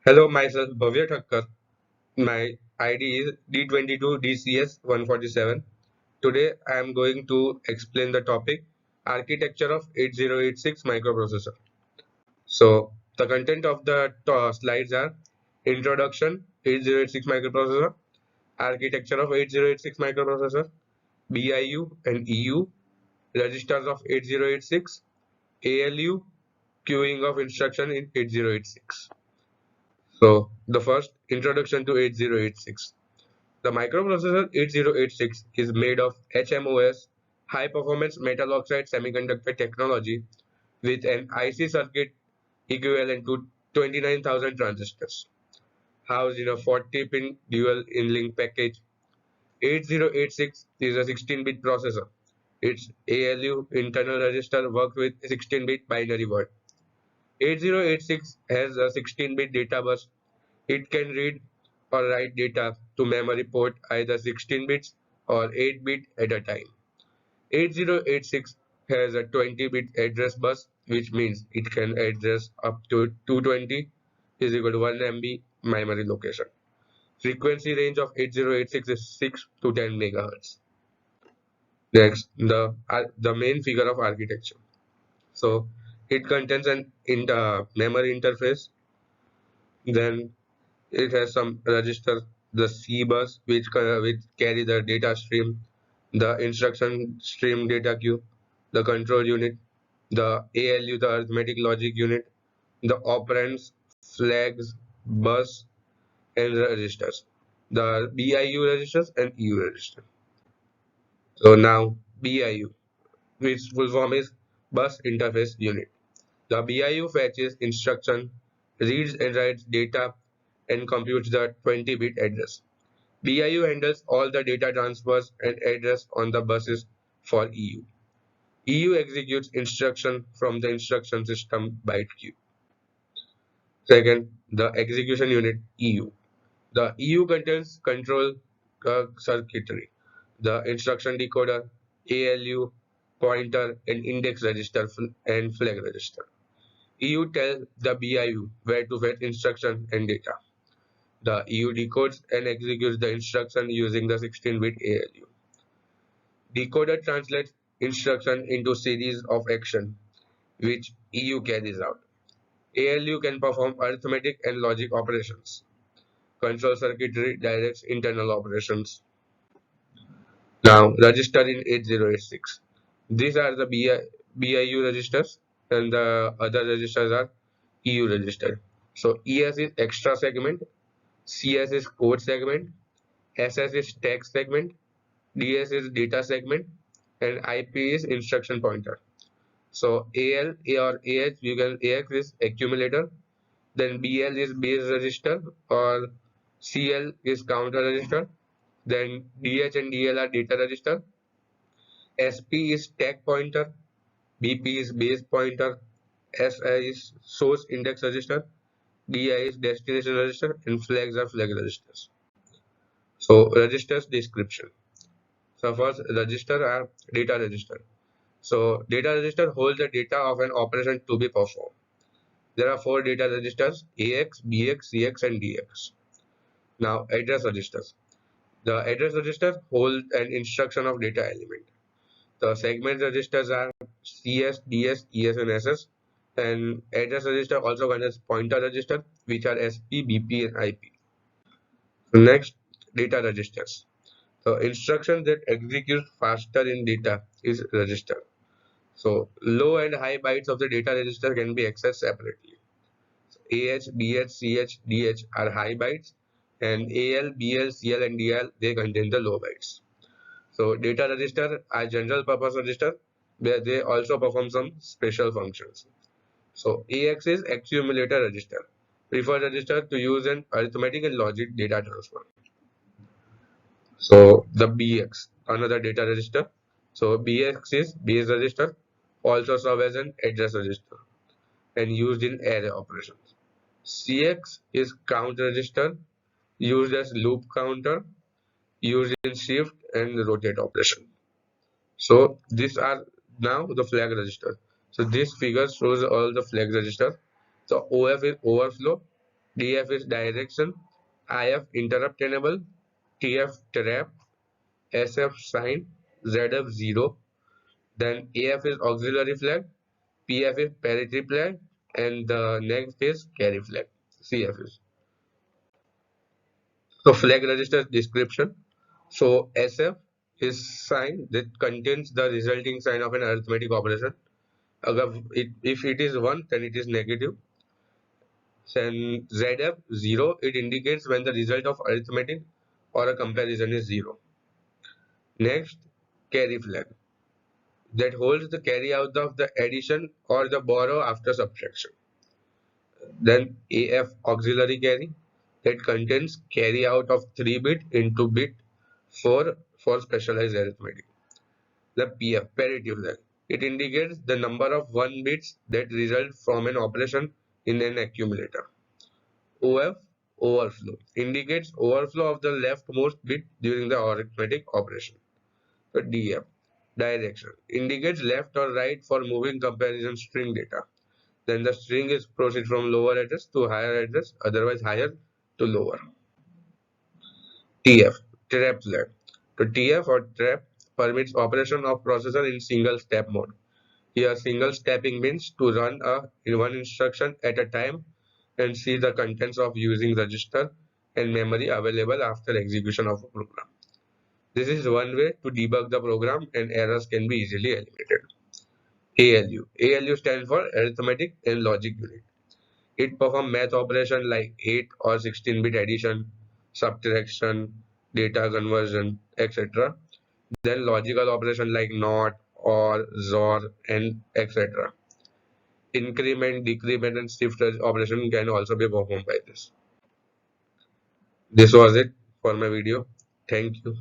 Hello, myself Bhavya Thakkar. My ID is D22DCS147. Today I am going to explain the topic architecture of 8086 microprocessor. So the content of the slides are introduction 8086 microprocessor, architecture of 8086 microprocessor, BIU and EU, registers of 8086, ALU, queuing of instruction in 8086. So the first introduction to 8086. The microprocessor 8086 is made of HMOS, high performance metal oxide semiconductor technology, with an IC circuit equivalent to 29,000 transistors, housed in a 40-pin dual in-link package. 8086 is a 16-bit processor. Its ALU internal register works with 16-bit binary word. 8086 has a 16-bit data bus. It can read or write data to memory port either 16 bits or 8 bit at a time. 8086 has a 20-bit address bus, which means it can address up to 220 is equal to 1 MB memory location. Frequency range of 8086 is 6 to 10 megahertz. Next, the main figure of architecture. So it contains an memory interface. Then it has some register, the C bus, which carry the data stream, the instruction stream data queue, the control unit, the ALU, the arithmetic logic unit, the operands, flags, bus, and registers, the BIU registers and EU register. So now BIU, which full form is bus interface unit. The BIU fetches instruction, reads and writes data, and computes the 20-bit address. BIU handles all the data transfers and address on the buses for EU. EU executes instruction from the instruction system byte queue. Second, the execution unit EU. The EU contains control circuitry, the instruction decoder, ALU, pointer, and index register and flag register. EU tells the BIU where to fetch instruction and data. The EU decodes and executes the instruction using the 16-bit ALU. Decoder translates instruction into series of action, which EU carries out. ALU can perform arithmetic and logic operations. Control circuitry directs internal operations. Now, register in 8086. These are the BIU registers, and the other registers are EU register. So, ES is extra segment, CS is code segment, SS is text segment, DS is data segment, and IP is instruction pointer. So AL or AH, you can AX is accumulator, then BL is base register, or CL is counter register, then DH and DL are data register, SP is stack pointer, BP is base pointer, SI is source index register, DI is destination register, and flags are flag registers. So registers description. So first register are data register. So data register holds the data of an operation to be performed. There are four data registers: AX, BX, CX, and DX. Now address registers. The address register holds an instruction of data element. The segment registers are CS, DS, ES, and SS. And address register also contains pointer register, which are SP, BP, and IP. Next, data registers. The instruction that executes faster in data is register. So low and high bytes of the data register can be accessed separately. AH, BH, CH, DH are high bytes, and AL, BL, CL, and DL they contain the low bytes. So data register are general purpose register where they also perform some special functions. So AX is accumulator register, preferred register to use in arithmetic and logic data transfer. So the BX, another data register. So BX is base register, also serve as an address register and used in array operations. CX is count register, used as loop counter, used in shift and rotate operation. So these are now the flag register. So this figure shows all the flag register. So OF is overflow, DF is direction, IF interrupt enable, TF trap, SF sign, ZF 0. Then AF is auxiliary flag, PF is parity flag, and the next is carry flag. CF is. So flag register description. So SF is sign that contains the resulting sign of an arithmetic operation. If it is 1, then it is negative. Then ZF 0, it indicates when the result of arithmetic or a comparison is 0. Next, carry flag that holds the carry out of the addition or the borrow after subtraction. Then AF auxiliary carry that contains carry out of 3 bit into bit 4 for specialized arithmetic. The PF parity flag. It indicates the number of 1 bits that result from an operation in an accumulator. OF overflow indicates overflow of the leftmost bit during the arithmetic operation. So DF direction indicates left or right for moving comparison string data. Then the string is proceed from lower address to higher address, otherwise higher to lower. TF trap flag. So TF or trap permits operation of processor in single step mode. Here single stepping means to run in one instruction at a time and see the contents of using register and memory available after execution of a program. This is one way to debug the program and errors can be easily eliminated. ALU. ALU stands for Arithmetic and Logic Unit. It performs math operation like 8 or 16-bit addition, subtraction, data conversion, etc. Then logical operation like NOT, OR, XOR, and etc. Increment, decrement, and shift operation can also be performed by this. This was it for my video. Thank you.